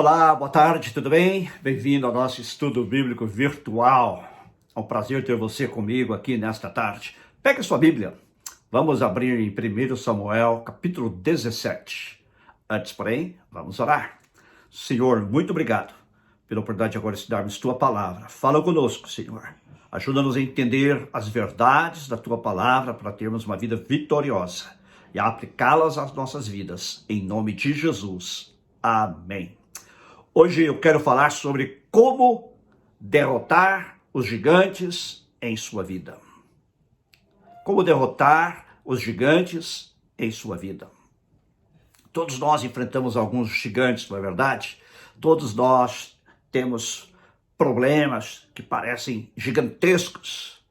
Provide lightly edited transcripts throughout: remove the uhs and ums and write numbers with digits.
Olá, boa tarde, tudo bem? Bem-vindo ao nosso estudo bíblico virtual. É um prazer ter você comigo aqui nesta tarde. Pegue sua Bíblia. Vamos abrir em 1 Samuel, capítulo 17. Antes, porém, vamos orar. Senhor, muito obrigado pela oportunidade de agora estudarmos Tua Palavra. Fala conosco, Senhor. Ajuda-nos a entender as verdades da Tua Palavra para termos uma vida vitoriosa e a aplicá-las às nossas vidas. Em nome de Jesus. Amém. Hoje eu quero falar sobre como derrotar os gigantes em sua vida. Como derrotar os gigantes em sua vida. Todos nós enfrentamos alguns gigantes, não é verdade? Todos nós temos problemas que parecem gigantescos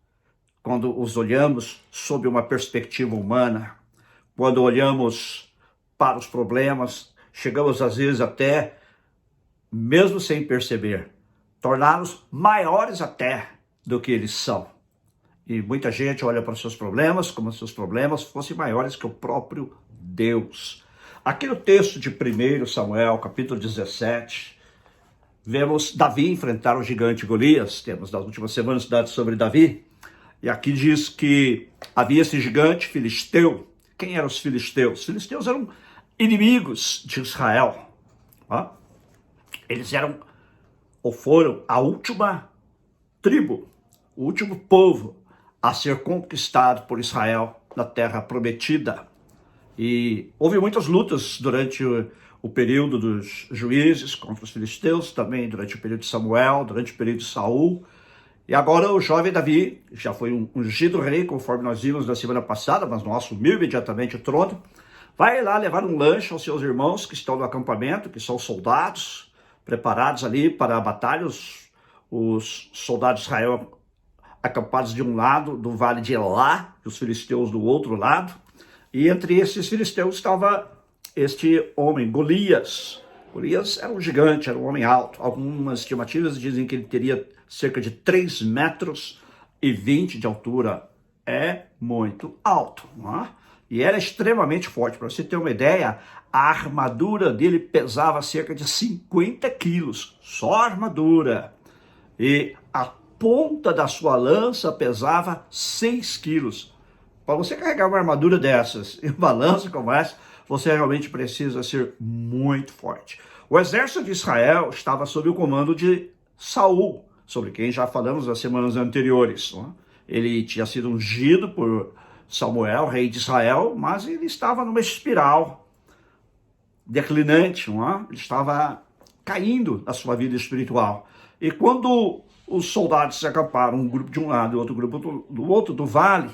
quando os olhamos sob uma perspectiva humana. Quando olhamos para os problemas, chegamos às vezes até, mesmo sem perceber, torná-los maiores até do que eles são. E muita gente olha para os seus problemas como se seus problemas fossem maiores que o próprio Deus. Aqui no texto de 1 Samuel, capítulo 17, vemos Davi enfrentar o gigante Golias. Temos nas últimas semanas estudado sobre Davi. E aqui diz que havia esse gigante filisteu. Quem eram os filisteus? Os filisteus eram inimigos de Israel. Eles eram ou foram a última tribo, o último povo a ser conquistado por Israel na terra prometida. E houve muitas lutas durante o período dos juízes contra os filisteus, também durante o período de Samuel, durante o período de Saul. E agora o jovem Davi já foi um ungido rei, conforme nós vimos na semana passada, mas não assumiu imediatamente o trono. Vai lá levar um lanche aos seus irmãos que estão no acampamento, que são soldados, preparados ali para a batalha. Os soldados de Israel acampados de um lado do vale de Elá, e os filisteus do outro lado. E entre esses filisteus estava este homem, Golias. Golias era um gigante, era um homem alto. Algumas estimativas dizem que ele teria cerca de 3,20 metros de altura. É muito alto, não é? E era extremamente forte. Para você ter uma ideia, a armadura dele pesava cerca de 50 quilos. Só a armadura. E a ponta da sua lança pesava 6 quilos. Para você carregar uma armadura dessas e uma lança como essa, você realmente precisa ser muito forte. O exército de Israel estava sob o comando de Saul, sobre quem já falamos nas semanas anteriores. Não é? Ele tinha sido ungido por Samuel, rei de Israel, mas ele estava numa espiral declinante, não é? Ele estava caindo na sua vida espiritual. E quando os soldados se acamparam, um grupo de um lado e outro grupo do outro, do vale,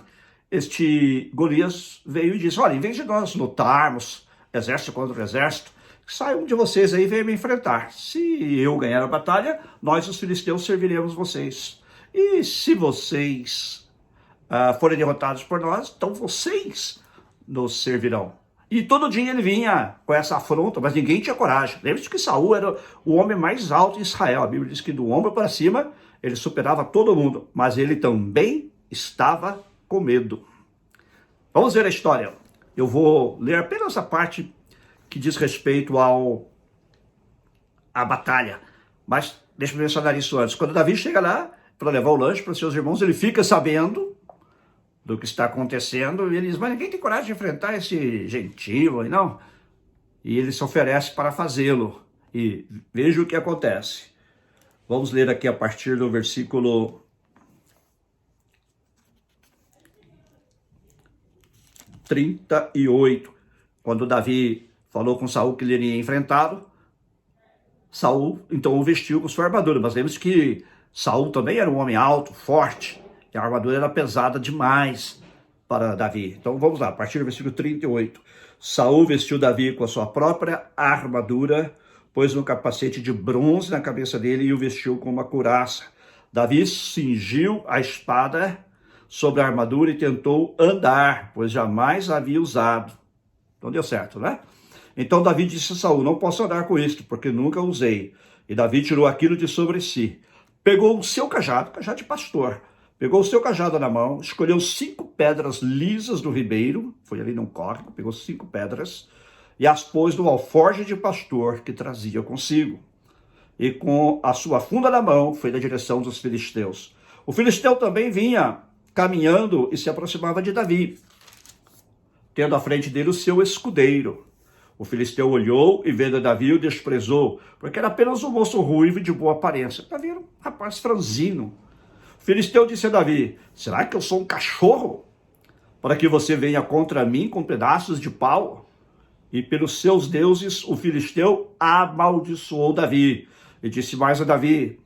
este Golias veio e disse: olha, em vez de nós lutarmos exército contra exército, sai um de vocês aí e venha me enfrentar. Se eu ganhar a batalha, nós os filisteus serviremos vocês. E se vocês forem derrotados por nós, então vocês nos servirão. E todo dia ele vinha com essa afronta, mas ninguém tinha coragem. Lembre-se que Saul era o homem mais alto em Israel. A Bíblia diz que do ombro para cima ele superava todo mundo, mas ele também estava com medo. Vamos ver a história. Eu vou ler apenas a parte que diz respeito à batalha. Mas deixa eu mencionar isso antes. Quando Davi chega lá para levar o lanche para os seus irmãos, ele fica sabendo do que está acontecendo, e ele diz: mas ninguém tem coragem de enfrentar esse gentio aí, não? E ele se oferece para fazê-lo. E veja o que acontece. Vamos ler aqui a partir do versículo 38. Quando Davi falou com Saul que ele iria enfrentá-lo, Saul então o vestiu com sua armadura. Mas lembre-se que Saul também era um homem alto, forte, e a armadura era pesada demais para Davi. Então vamos lá, a partir do versículo 38. Saul vestiu Davi com a sua própria armadura, pôs um capacete de bronze na cabeça dele e o vestiu com uma couraça. Davi cingiu a espada sobre a armadura e tentou andar, pois jamais a havia usado. Então deu certo, né? Então Davi disse a Saul: não posso andar com isto, porque nunca usei. E Davi tirou aquilo de sobre si. Pegou o seu cajado de pastor, pegou o seu cajado na mão, escolheu 5 pedras lisas do ribeiro, foi ali num córrego, pegou 5 pedras, e as pôs no alforje de pastor que trazia consigo. E com a sua funda na mão, foi na direção dos filisteus. O filisteu também vinha caminhando e se aproximava de Davi, tendo à frente dele o seu escudeiro. O filisteu olhou e, vendo Davi, o desprezou, porque era apenas um moço ruivo e de boa aparência. Davi era um rapaz franzino. O filisteu disse a Davi: será que eu sou um cachorro, para que você venha contra mim com pedaços de pau? E pelos seus deuses, o filisteu amaldiçoou Davi. E disse mais a Davi: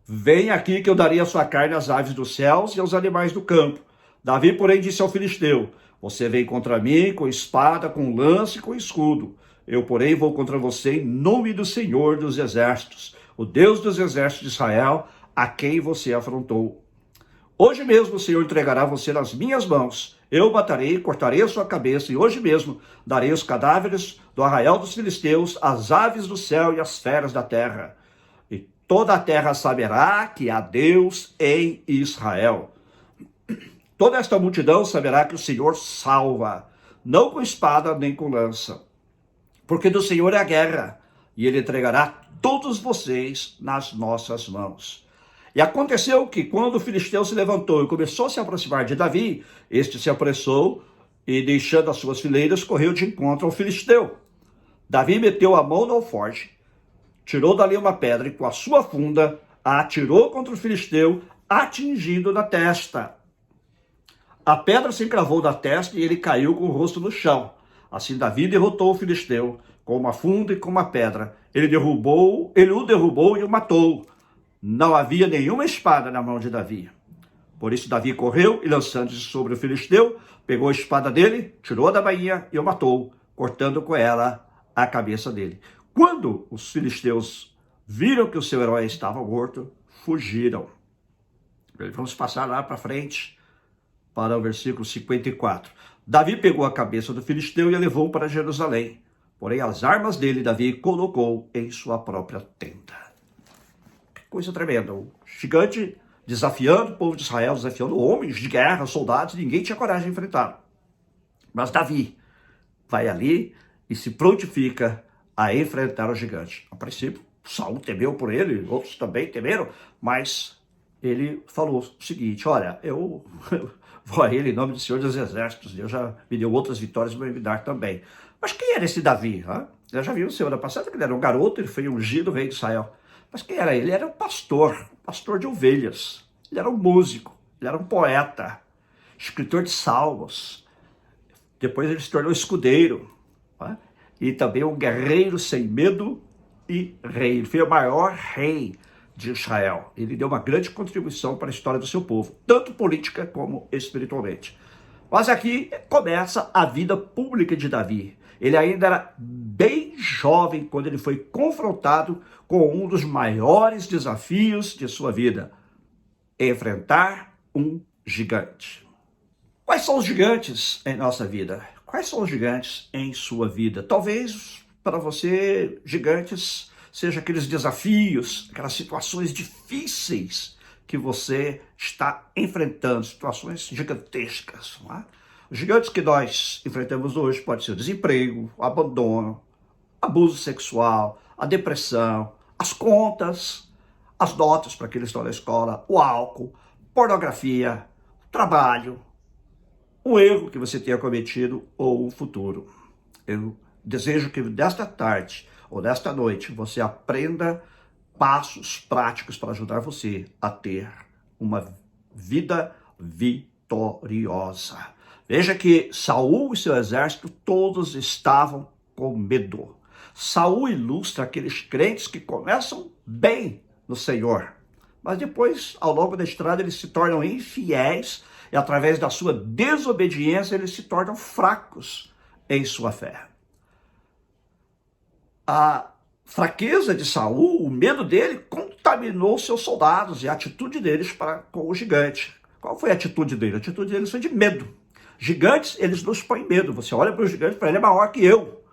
vem aqui que eu darei a sua carne às aves dos céus e aos animais do campo. Davi, porém, disse ao filisteu: você vem contra mim com espada, com lança e com escudo. Eu, porém, vou contra você em nome do Senhor dos Exércitos, o Deus dos Exércitos de Israel, a quem você afrontou. Hoje mesmo o Senhor entregará você nas minhas mãos. Eu matarei, cortarei a sua cabeça, e hoje mesmo darei os cadáveres do arraial dos filisteus, às aves do céu e às feras da terra. E toda a terra saberá que há Deus em Israel. Toda esta multidão saberá que o Senhor salva, não com espada nem com lança, porque do Senhor é a guerra, e ele entregará todos vocês nas nossas mãos. E aconteceu que, quando o filisteu se levantou e começou a se aproximar de Davi, este se apressou e, deixando as suas fileiras, correu de encontro ao filisteu. Davi meteu a mão no alforje, tirou dali uma pedra e, com a sua funda, a atirou contra o filisteu, atingindo na testa. A pedra se encravou na testa e ele caiu com o rosto no chão. Assim Davi derrotou o filisteu com uma funda e com uma pedra. Ele o derrubou e o matou. Não havia nenhuma espada na mão de Davi. Por isso Davi correu e, lançando-se sobre o filisteu, pegou a espada dele, tirou da bainha e o matou, cortando com ela a cabeça dele. Quando os filisteus viram que o seu herói estava morto, fugiram. Vamos passar lá para frente, para o versículo 54. Davi pegou a cabeça do filisteu e a levou para Jerusalém. Porém, as armas dele, Davi colocou em sua própria tenda. Que coisa tremenda. O gigante desafiando o povo de Israel, desafiando homens de guerra, soldados, ninguém tinha coragem de enfrentar. Mas Davi vai ali e se prontifica a enfrentar o gigante. A princípio, Saul temeu por ele, outros também temeram, mas ele falou o seguinte: olha, eu vou a ele em nome do Senhor dos Exércitos, Deus já me deu outras vitórias, vai me dar também. Mas quem era esse Davi? Eu já vi semana passada que ele era um garoto, ele foi ungido rei de Israel. Mas quem era ele? Ele era um pastor de ovelhas. Ele era um músico, ele era um poeta, escritor de salmos. Depois ele se tornou escudeiro, e também um guerreiro sem medo e rei. Ele foi o maior rei de Israel. Ele deu uma grande contribuição para a história do seu povo, tanto política como espiritualmente. Mas aqui começa a vida pública de Davi. Ele ainda era bem jovem quando ele foi confrontado com um dos maiores desafios de sua vida: enfrentar um gigante. Quais são os gigantes em nossa vida? Quais são os gigantes em sua vida? Talvez para você, gigantes sejam aqueles desafios, aquelas situações difíceis que você está enfrentando, situações gigantescas. Não é? Os gigantes que nós enfrentamos hoje podem ser o desemprego, o abandono, abuso sexual, a depressão, as contas, as notas para aqueles que estão na escola, o álcool, pornografia, trabalho, um erro que você tenha cometido ou um futuro. Eu desejo que desta tarde ou desta noite você aprenda passos práticos para ajudar você a ter uma vida vitoriosa. Veja que Saul e seu exército todos estavam com medo. Saul ilustra aqueles crentes que começam bem no Senhor, mas depois, ao longo da estrada, eles se tornam infiéis e através da sua desobediência eles se tornam fracos em sua fé. A fraqueza de Saul, o medo dele, contaminou seus soldados e a atitude deles para com o gigante. Qual foi a atitude dele? A atitude deles foi de medo. Gigantes, eles nos põem medo. Você olha para o gigante, para ele é maior que eu.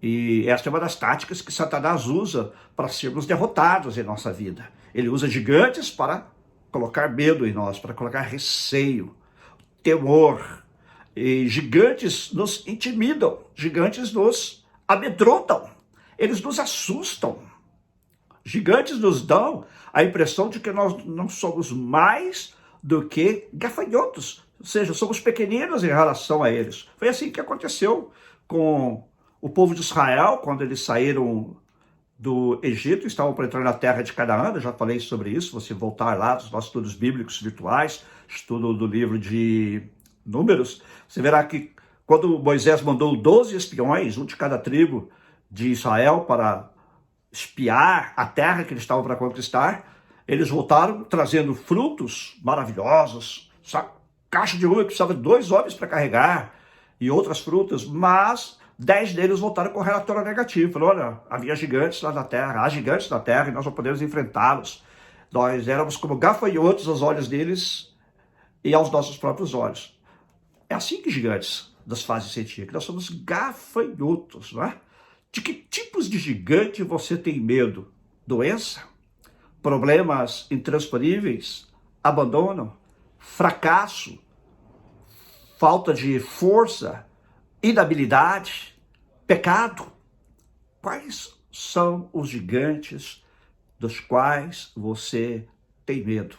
E esta é uma das táticas que Satanás usa para sermos derrotados em nossa vida. Ele usa gigantes para colocar medo em nós, para colocar receio, temor. E gigantes nos intimidam, gigantes nos amedrontam, eles nos assustam. Gigantes nos dão a impressão de que nós não somos mais do que gafanhotos, ou seja, somos pequeninos em relação a eles. Foi assim que aconteceu com o povo de Israel, quando eles saíram do Egito, estavam para entrar na terra de Canaã. Eu já falei sobre isso, você voltar lá dos nossos estudos bíblicos virtuais, estudo do livro de Números, você verá que quando Moisés mandou 12 espiões, um de cada tribo de Israel, para espiar a terra que eles estavam para conquistar, eles voltaram trazendo frutos maravilhosos, caixa de uva que precisava de 2 homens para carregar, e outras frutas, mas 10 deles voltaram com relatório negativo. Falaram, olha, havia gigantes lá na terra, há gigantes na terra e nós não podemos enfrentá-los. Nós éramos como gafanhotos aos olhos deles e aos nossos próprios olhos. É assim que gigantes nos fazem sentir, que nós somos gafanhotos, não é? De que tipos de gigante você tem medo? Doença? Problemas intransponíveis? Abandono? Fracasso? Falta de força? Inabilidade? Pecado? Quais são os gigantes dos quais você tem medo?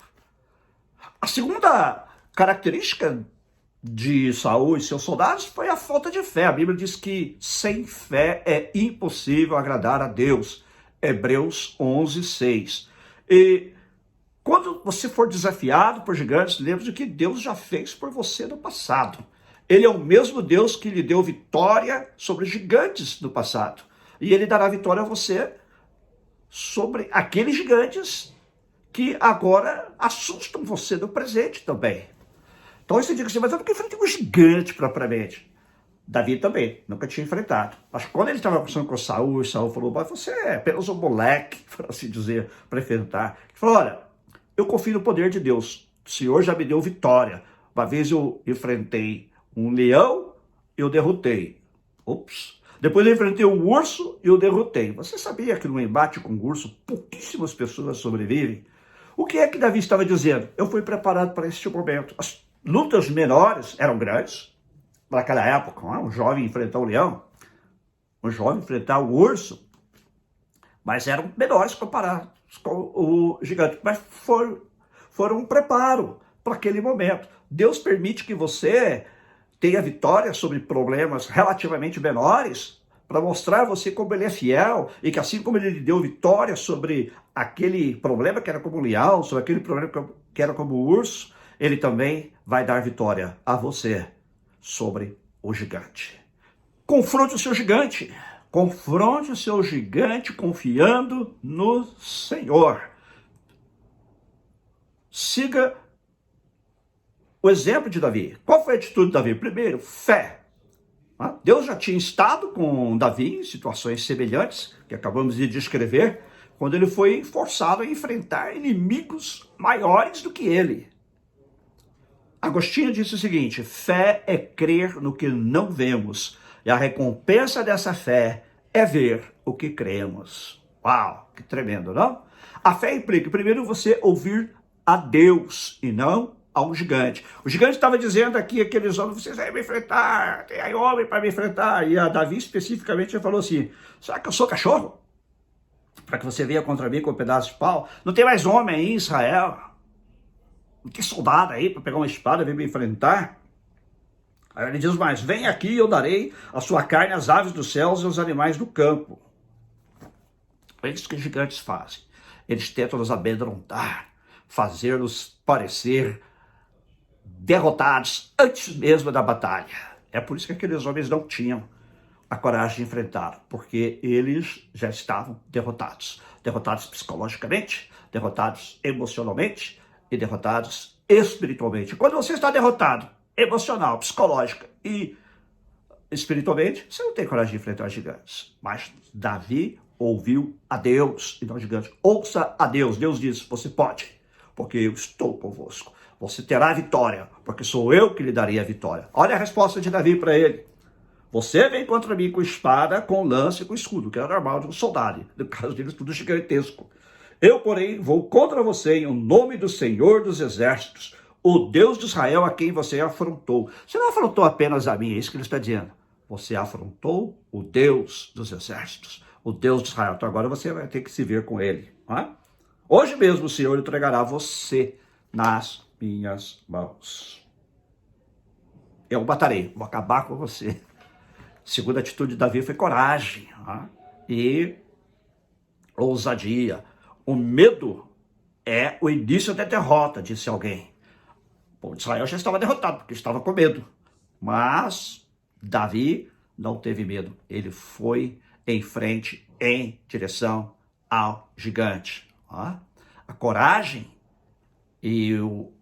A segunda característica de Saul e seus soldados foi a falta de fé. A Bíblia diz que sem fé é impossível agradar a Deus. Hebreus 11:6. E quando você for desafiado por gigantes, lembre de que Deus já fez por você no passado. Ele é o mesmo Deus que lhe deu vitória sobre gigantes no passado. E ele dará vitória a você sobre aqueles gigantes que agora assustam você no presente também. Então você diz assim, mas eu nunca enfrentei um gigante propriamente. Davi também, nunca tinha enfrentado. Mas quando ele estava conversando com Saul falou, mas você é apenas um moleque, por assim dizer, para enfrentar. Ele falou, olha, eu confio no poder de Deus. O Senhor já me deu vitória. Uma vez eu enfrentei um leão, eu derrotei. Ops. Depois eu enfrentei um urso e eu derrotei. Você sabia que no embate com um urso, pouquíssimas pessoas sobrevivem? O que é que Davi estava dizendo? Eu fui preparado para este momento. As lutas menores eram grandes. Naquela época, um jovem enfrentar um leão, um jovem enfrentar um urso, mas eram menores comparados com o gigante. Mas foram um preparo para aquele momento. Deus permite que você tenha vitória sobre problemas relativamente menores, para mostrar a você como ele é fiel, e que assim como ele lhe deu vitória sobre aquele problema que era como o leão, sobre aquele problema que era como o urso, ele também vai dar vitória a você sobre o gigante. Confronte o seu gigante. Confronte o seu gigante confiando no Senhor. Siga o exemplo de Davi. Qual foi a atitude de Davi? Primeiro, fé. Deus já tinha estado com Davi em situações semelhantes, que acabamos de descrever, quando ele foi forçado a enfrentar inimigos maiores do que ele. Agostinho disse o seguinte, fé é crer no que não vemos, e a recompensa dessa fé é ver o que cremos. Uau, que tremendo, não? A fé implica, primeiro, você ouvir a Deus e não a um gigante. O gigante estava dizendo aqui, aqueles homens, vocês vão me enfrentar, tem aí homem para me enfrentar. E a Davi especificamente falou assim, será que eu sou cachorro? Para que você venha contra mim com um pedaço de pau? Não tem mais homem aí em Israel? Não tem soldado aí para pegar uma espada e vir me enfrentar? Aí ele diz mais, vem aqui e eu darei a sua carne às aves dos céus e aos animais do campo. É isso que os gigantes fazem. Eles tentam nos amedrontar, fazer-nos parecer derrotados antes mesmo da batalha. É por isso que aqueles homens não tinham a coragem de enfrentar, porque eles já estavam derrotados. Derrotados psicologicamente, derrotados emocionalmente e derrotados espiritualmente. Quando você está derrotado, emocional, psicológica e espiritualmente, você não tem coragem de enfrentar os gigantes. Mas Davi ouviu a Deus e não os gigantes. Ouça a Deus. Deus disse, você pode, porque eu estou convosco. Você terá vitória, porque sou eu que lhe darei a vitória. Olha a resposta de Davi para ele. Você vem contra mim com espada, com lança e com escudo, que é normal de um soldado. No caso deles, tudo gigantesco. Eu, porém, vou contra você em nome do Senhor dos Exércitos, o Deus de Israel a quem você afrontou. Você não afrontou apenas a mim, é isso que ele está dizendo. Você afrontou o Deus dos exércitos, o Deus de Israel. Então agora você vai ter que se ver com ele. Não é? Hoje mesmo o Senhor entregará você nas minhas mãos. Eu matarei, vou acabar com você. Segunda atitude de Davi foi coragem, né? E ousadia. O medo é o início da derrota, disse alguém. O povo de Israel já estava derrotado, porque estava com medo. Mas Davi não teve medo. Ele foi em frente, em direção ao gigante. Né? A coragem e o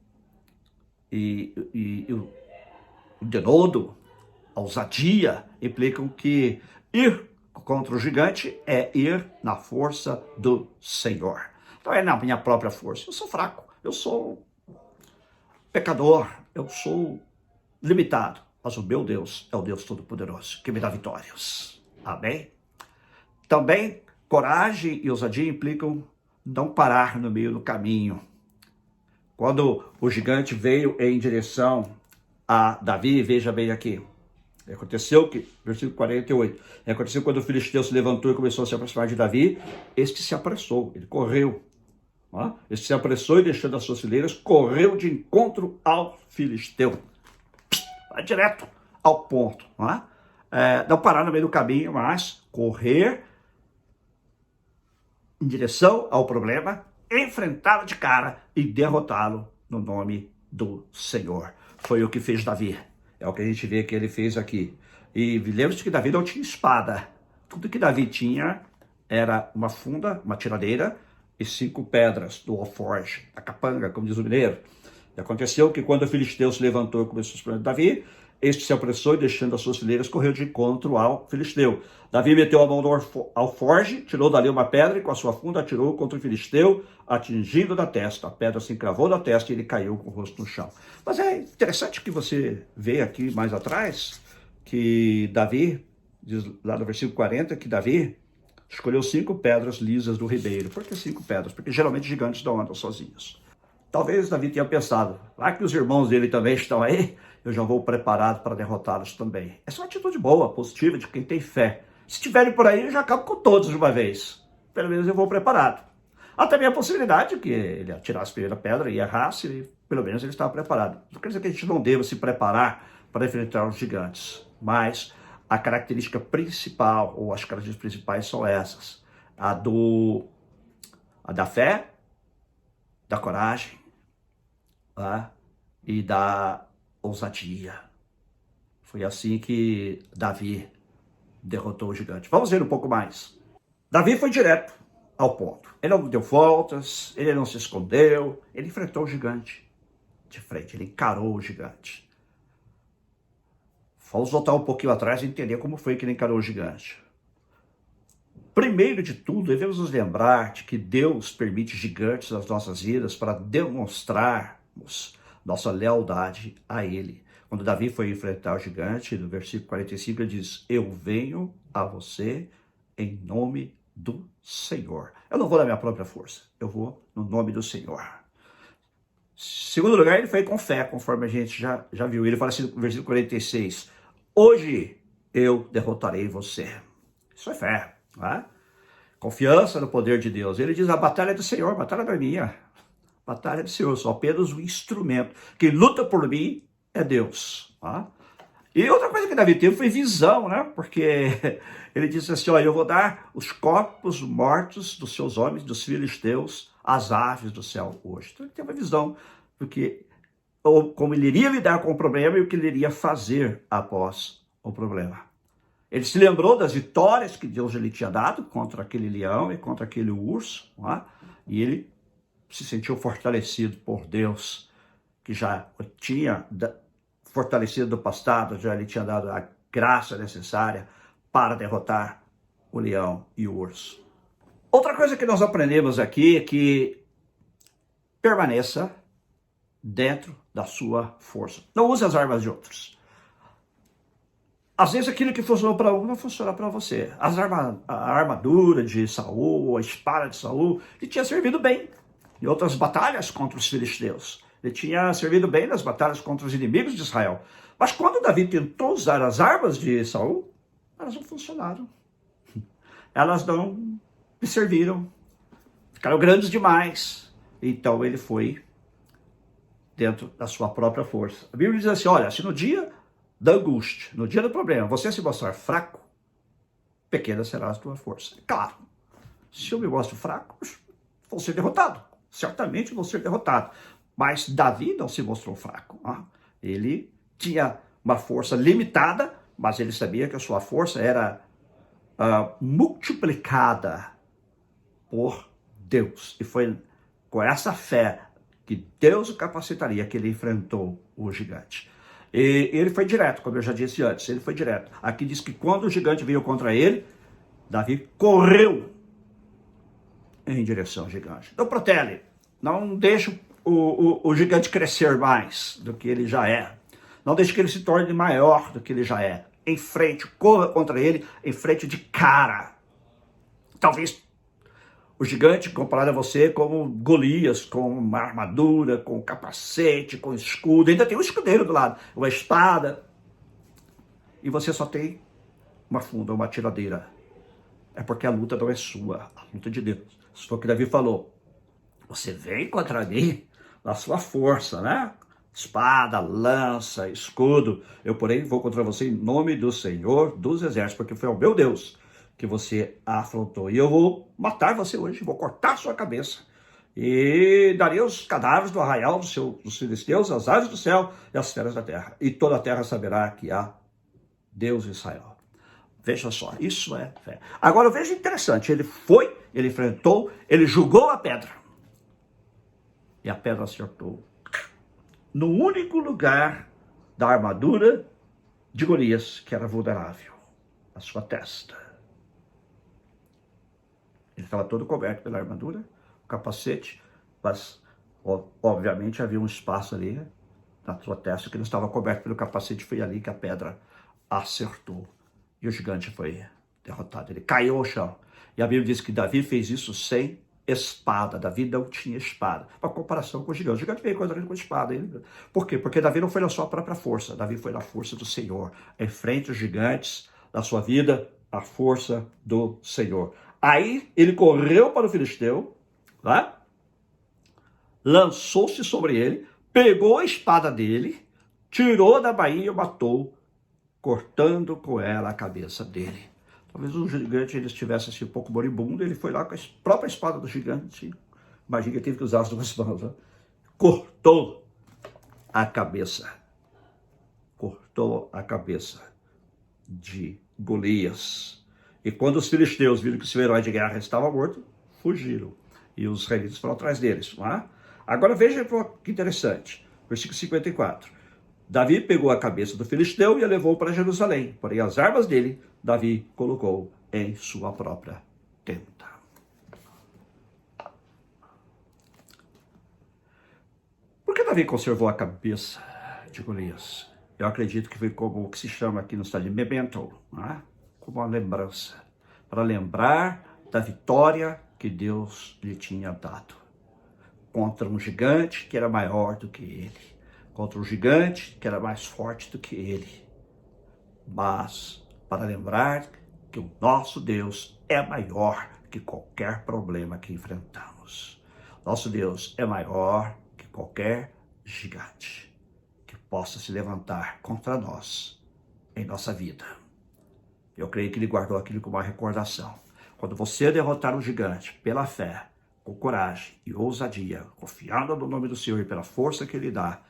denodo, a ousadia, implicam que ir contra o gigante é ir na força do Senhor. Então é na minha própria força. Eu sou fraco, eu sou pecador, eu sou limitado. Mas o meu Deus é o Deus Todo-Poderoso, que me dá vitórias. Amém? Também, coragem e ousadia implicam não parar no meio do caminho. Quando o gigante veio em direção a Davi, veja bem aqui. Aconteceu que, versículo 48, aconteceu quando o filisteu se levantou e começou a se aproximar de Davi, este se apressou, ele correu. Este se apressou e, deixando as suas fileiras, correu de encontro ao filisteu. Vai direto ao ponto. Não parar no meio do caminho, mas correr em direção ao problema, enfrentá-lo de cara e derrotá-lo no nome do Senhor. Foi o que fez Davi. É o que a gente vê que ele fez aqui. E lembre-se que Davi não tinha espada. Tudo que Davi tinha era uma funda, uma tiradeira e 5 pedras do alforje, da capanga, como diz o mineiro. E aconteceu que quando o filisteu se levantou e começou a explorar Davi, este se apressou e, deixando as suas fileiras, correu de encontro ao filisteu. Davi meteu a mão no alforje, tirou dali uma pedra e com a sua funda atirou contra o filisteu, atingindo da testa. A pedra se encravou na testa e ele caiu com o rosto no chão. Mas é interessante que você vê aqui mais atrás que Davi, diz lá no versículo 40, que Davi escolheu 5 pedras lisas do ribeiro. Por que 5 pedras? Porque geralmente gigantes não andam sozinhos. Talvez Davi tenha pensado, lá que os irmãos dele também estão aí, eu já vou preparado para derrotá-los também. Essa é uma atitude boa, positiva, de quem tem fé. Se estiverem por aí, eu já acabo com todos de uma vez. Pelo menos eu vou preparado. Há também a possibilidade que ele atirasse a primeira pedra e errasse, e pelo menos ele estava preparado. Não quer dizer que a gente não deva se preparar para enfrentar os gigantes, mas a característica principal, ou as características principais são essas. A da fé, da coragem, e da ousadia. Foi assim que Davi derrotou o gigante. Vamos ver um pouco mais. Davi foi direto ao ponto. Ele não deu voltas, ele não se escondeu, ele enfrentou o gigante de frente, ele encarou o gigante. Vamos voltar um pouquinho atrás e entender como foi que ele encarou o gigante. Primeiro de tudo, devemos nos lembrar de que Deus permite gigantes nas nossas vidas para demonstrarmos nossa lealdade a Ele. Quando Davi foi enfrentar o gigante, no versículo 45, ele diz, eu venho a você em nome do Senhor. Eu não vou na minha própria força, eu vou no nome do Senhor. Segundo lugar, ele foi com fé, conforme a gente já viu. Ele fala assim no versículo 46, hoje eu derrotarei você. Isso é fé, não é? Confiança no poder de Deus. Ele diz, a batalha é do Senhor, a batalha não é minha. A batalha é do Senhor, eu sou apenas um instrumento. Quem luta por mim é Deus. Tá? E outra coisa que Davi teve foi visão, né? Porque ele disse assim, olha, eu vou dar os corpos mortos dos seus homens, dos filisteus, às aves do céu hoje. Então ele teve uma visão, porque como ele iria lidar com o problema e o que ele iria fazer após o problema. Ele se lembrou das vitórias que Deus lhe tinha dado contra aquele leão e contra aquele urso, né? E ele se sentiu fortalecido por Deus, que já tinha fortalecido do passado, já lhe tinha dado a graça necessária para derrotar o leão e o urso. Outra coisa que nós aprendemos aqui é que permaneça dentro da sua força. Não use as armas de outros. Às vezes aquilo que funcionou para um não funciona para você. A armadura de Saul, a espada de Saul, lhe tinha servido bem em outras batalhas contra os filisteus. Ele tinha servido bem nas batalhas contra os inimigos de Israel. Mas quando Davi tentou usar as armas de Saul, elas não funcionaram. Elas não lhe serviram. Ficaram grandes demais. Então ele foi dentro da sua própria força. A Bíblia diz assim, olha, se no dia da angústia, no dia do problema, você se mostrar fraco, pequena será a tua força. Claro, se eu me mostro fraco, vou ser derrotado. Certamente vou ser derrotado. Mas Davi não se mostrou fraco. Ele tinha uma força limitada, mas ele sabia que a sua força era multiplicada por Deus. E foi com essa fé que Deus o capacitaria que ele enfrentou o gigante. E ele foi direto, como eu já disse antes, ele foi direto. Aqui diz que quando o gigante veio contra ele, Davi correu em direção ao gigante. Não protele, não deixe o gigante crescer mais do que ele já é. Não deixe que ele se torne maior do que ele já é. Em frente, corra contra ele, em frente de cara. Talvez o gigante comparado a você como Golias, com uma armadura, com capacete, com escudo. Ainda tem um escudeiro do lado, uma espada. E você só tem uma funda, uma tiradeira. É porque a luta não é sua, a luta é de Deus. Isso foi o que Davi falou. Você vem contra mim na sua força, né? Espada, lança, escudo. Eu, porém, vou contra você em nome do Senhor dos Exércitos, porque foi ao meu Deus que você afrontou. E eu vou matar você hoje, vou cortar sua cabeça. E darei os cadáveres do arraial dos filisteus, as aves do céu e as feras da terra. E toda a terra saberá que há Deus em Israel. Veja só, isso é fé. Agora veja interessante, ele foi, ele enfrentou, ele julgou a pedra. E a pedra acertou no único lugar da armadura de Golias, que era vulnerável, a sua testa. Ele estava todo coberto pela armadura, o capacete, mas obviamente havia um espaço ali na sua testa que não estava coberto pelo capacete, foi ali que a pedra acertou. E o gigante foi derrotado, ele caiu ao chão. E a Bíblia diz que Davi fez isso sem espada. Davi não tinha espada. Uma comparação com o gigante. O gigante veio contra ele com espada. Por quê? Porque Davi não foi na sua própria força. Davi foi na força do Senhor. Enfrente os gigantes da sua vida, a força do Senhor. Aí ele correu para o filisteu, né? Lançou-se sobre ele, pegou a espada dele, tirou da bainha e o matou, cortando com ela a cabeça dele. Talvez o gigante ele estivesse assim, um pouco moribundo, ele foi lá com a própria espada do gigante. Imagina que ele teve que usar as duas mãos. Né? Cortou a cabeça. Cortou a cabeça de Golias. E quando os filisteus viram que o seu herói de guerra estava morto, fugiram. E os israelitas foram atrás deles. Não é? Agora veja que interessante. Versículo 54. Davi pegou a cabeça do filisteu e a levou para Jerusalém. Porém, as armas dele, Davi colocou em sua própria tenda. Por que Davi conservou a cabeça de Golias? Eu acredito que foi como o que se chama aqui no estado de memento, né? Como uma lembrança. Para lembrar da vitória que Deus lhe tinha dado. Contra um gigante que era maior do que ele. Contra um gigante que era mais forte do que ele. Mas para lembrar que o nosso Deus é maior que qualquer problema que enfrentamos. Nosso Deus é maior que qualquer gigante que possa se levantar contra nós em nossa vida. Eu creio que ele guardou aquilo como uma recordação. Quando você derrotar um gigante pela fé, com coragem e ousadia, confiando no nome do Senhor e pela força que ele dá,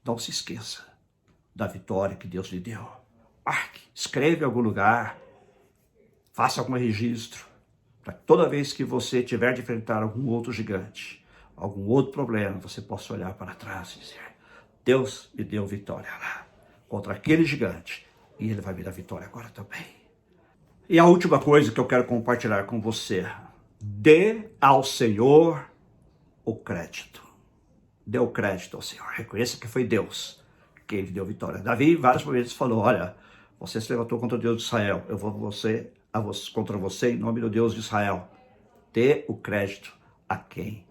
não se esqueça da vitória que Deus lhe deu. Marque, escreve em algum lugar, faça algum registro, para que toda vez que você tiver de enfrentar algum outro gigante, algum outro problema, você possa olhar para trás e dizer, Deus me deu vitória lá, contra aquele gigante, e ele vai me dar vitória agora também. E a última coisa que eu quero compartilhar com você, dê ao Senhor o crédito. Dê o crédito ao Senhor, reconheça que foi Deus quem lhe deu vitória. Davi, em vários momentos, falou, olha, você se levantou contra o Deus de Israel, eu vou contra você em nome do Deus de Israel. Dê o crédito a quem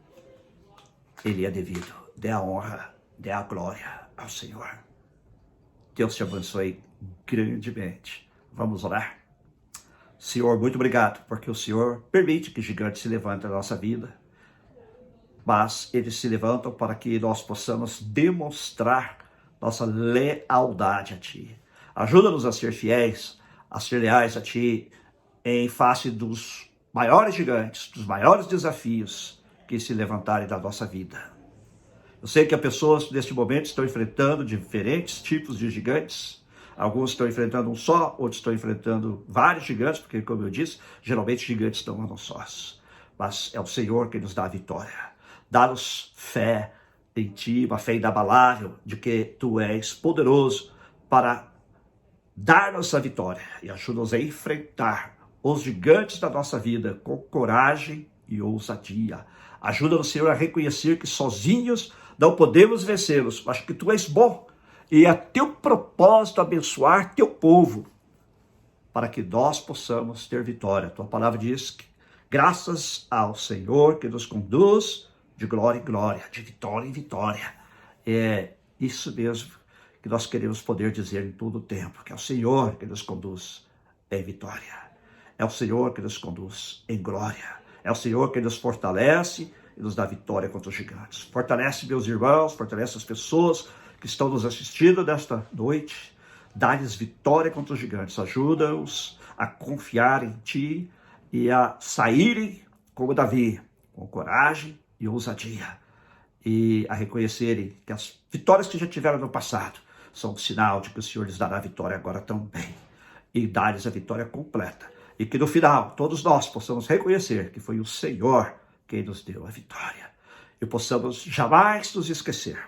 ele é devido. dê a honra, dê a glória ao Senhor. Deus te abençoe grandemente. Vamos orar? Senhor, muito obrigado, porque o Senhor permite que gigantes se levantem na nossa vida, mas eles se levantam para que nós possamos demonstrar nossa lealdade a Ti. Ajuda-nos a ser fiéis, a ser leais a Ti, em face dos maiores gigantes, dos maiores desafios que se levantarem da nossa vida. Eu sei que as pessoas neste momento estão enfrentando diferentes tipos de gigantes. Alguns estão enfrentando um só, outros estão enfrentando vários gigantes, porque, como eu disse, geralmente gigantes não andam sós. Mas é o Senhor que nos dá a vitória. Dá-nos fé em Ti, uma fé inabalável de que Tu és poderoso para dar-nos a vitória. E ajuda-nos a enfrentar os gigantes da nossa vida com coragem e ousadia. Ajuda-nos, Senhor, a reconhecer que sozinhos não podemos vencê-los, mas que Tu és bom. E é Teu propósito abençoar Teu povo, para que nós possamos ter vitória. Tua palavra diz que graças ao Senhor que nos conduz de glória em glória, de vitória em vitória. É isso mesmo que nós queremos poder dizer em todo o tempo, que é o Senhor que nos conduz em vitória. É o Senhor que nos conduz em glória. É o Senhor que nos fortalece e nos dá vitória contra os gigantes. Fortalece meus irmãos, fortalece as pessoas que estão nos assistindo nesta noite. Dá-lhes vitória contra os gigantes. Ajuda-os a confiar em Ti e a saírem como Davi, com coragem e ousadia. E a reconhecerem que as vitórias que já tiveram no passado são um sinal de que o Senhor lhes dará a vitória agora também. E dá-lhes a vitória completa. E que no final, todos nós possamos reconhecer que foi o Senhor quem nos deu a vitória. E possamos jamais nos esquecer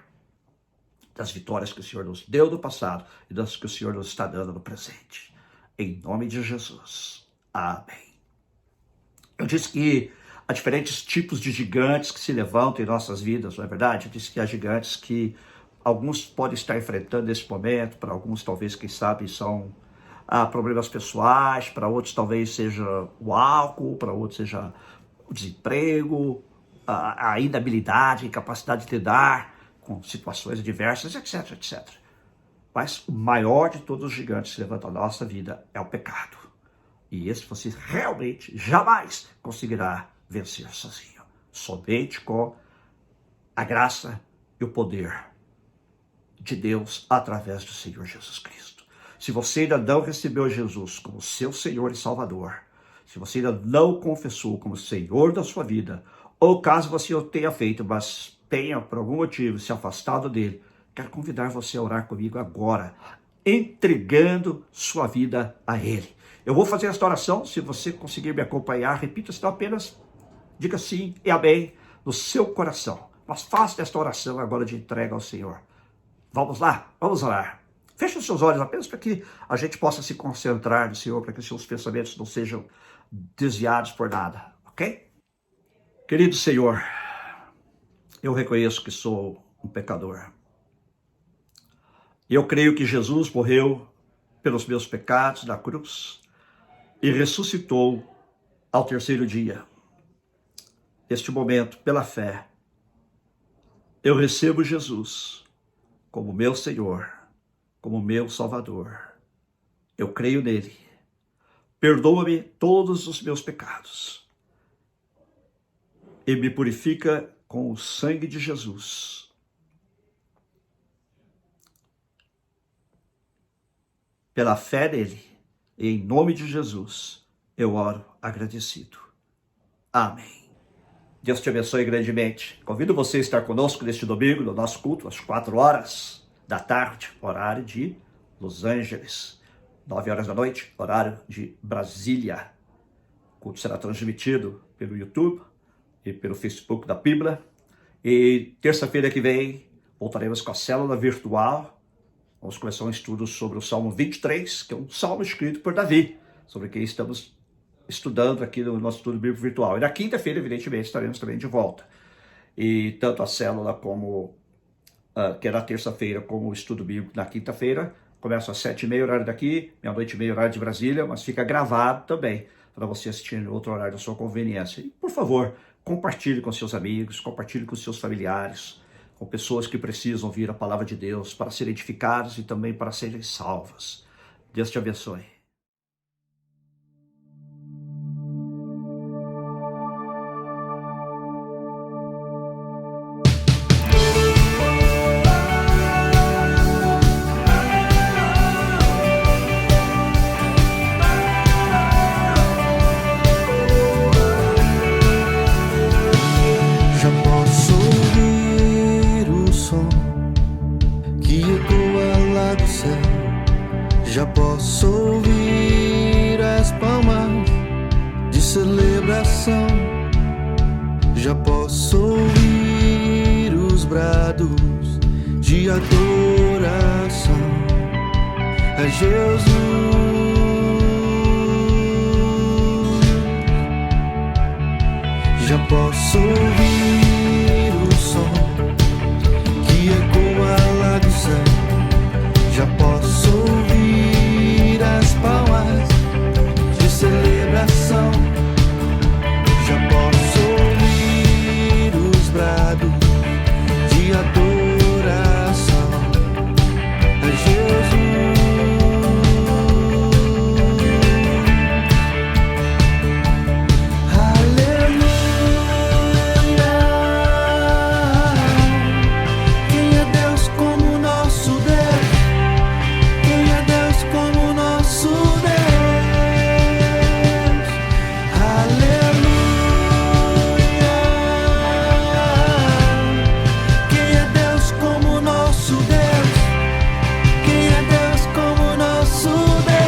das vitórias que o Senhor nos deu no passado e das que o Senhor nos está dando no presente. Em nome de Jesus. Amém. Eu disse que há diferentes tipos de gigantes que se levantam em nossas vidas, não é verdade? Eu disse que há gigantes que alguns podem estar enfrentando nesse momento, para alguns talvez, quem sabe, são problemas pessoais, para outros talvez seja o álcool, para outros seja o desemprego, a inabilidade, a incapacidade de lidar com situações adversas, etc, etc. Mas o maior de todos os gigantes que levantam na nossa vida é o pecado. E esse você realmente jamais conseguirá vencer sozinho. Somente com a graça e o poder de Deus através do Senhor Jesus Cristo. Se você ainda não recebeu Jesus como seu Senhor e Salvador, se você ainda não confessou como Senhor da sua vida, ou caso você o tenha feito, mas tenha por algum motivo se afastado dele, quero convidar você a orar comigo agora, entregando sua vida a Ele. Eu vou fazer esta oração, se você conseguir me acompanhar, repita, senão apenas diga sim e amém no seu coração. Mas faça esta oração agora de entrega ao Senhor. Vamos lá, vamos orar. Feche os seus olhos apenas para que a gente possa se concentrar no Senhor, para que os seus pensamentos não sejam desviados por nada, ok? Querido Senhor, eu reconheço que sou um pecador. Eu creio que Jesus morreu pelos meus pecados na cruz e ressuscitou ao terceiro dia. Neste momento, pela fé, eu recebo Jesus como meu Senhor, como meu Salvador. Eu creio nele. Perdoa-me todos os meus pecados e me purifica com o sangue de Jesus. Pela fé nele, e em nome de Jesus, eu oro agradecido. Amém. Deus te abençoe grandemente. Convido você a estar conosco neste domingo, no nosso culto, às 16h, horário de Los Angeles. 9h da noite, horário de Brasília. O culto será transmitido pelo YouTube e pelo Facebook da Bíblia. E terça-feira que vem, voltaremos com a célula virtual. Vamos começar um estudo sobre o Salmo 23, que é um salmo escrito por Davi, sobre quem estamos estudando aqui no nosso estudo bíblico virtual. E na quinta-feira, evidentemente, estaremos também de volta. E tanto a célula como, que é na terça-feira, como o estudo bíblico na quinta-feira, começa às 7h30, horário daqui, meia-noite e meia, horário de Brasília, mas fica gravado também, para você assistir em outro horário da sua conveniência. E, por favor, compartilhe com seus amigos, compartilhe com seus familiares, com pessoas que precisam ouvir a palavra de Deus para serem edificadas e também para serem salvas. Deus te abençoe. Já posso ouvir as palmas de celebração. Já posso ouvir os brados de adoração a Jesus. Já posso ouvir o som que ecoa lá do céu. Já posso ouvir as palmas de celebração. Já posso ouvir os brados de adoração a Jesus. Aleluia. Quem é Deus como nosso Deus? Quem é Deus como nosso Deus? Aleluia. Quem é Deus como nosso Deus? Quem é Deus como nosso Deus?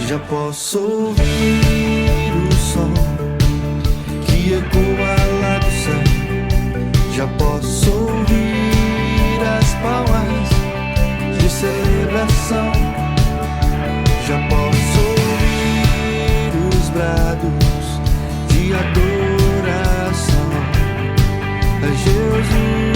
Já posso ouvir o som que ecoa lá do céu. Já posso ouvir as palmas de celebração. Já posso ouvir os brados de adoração a Jesus.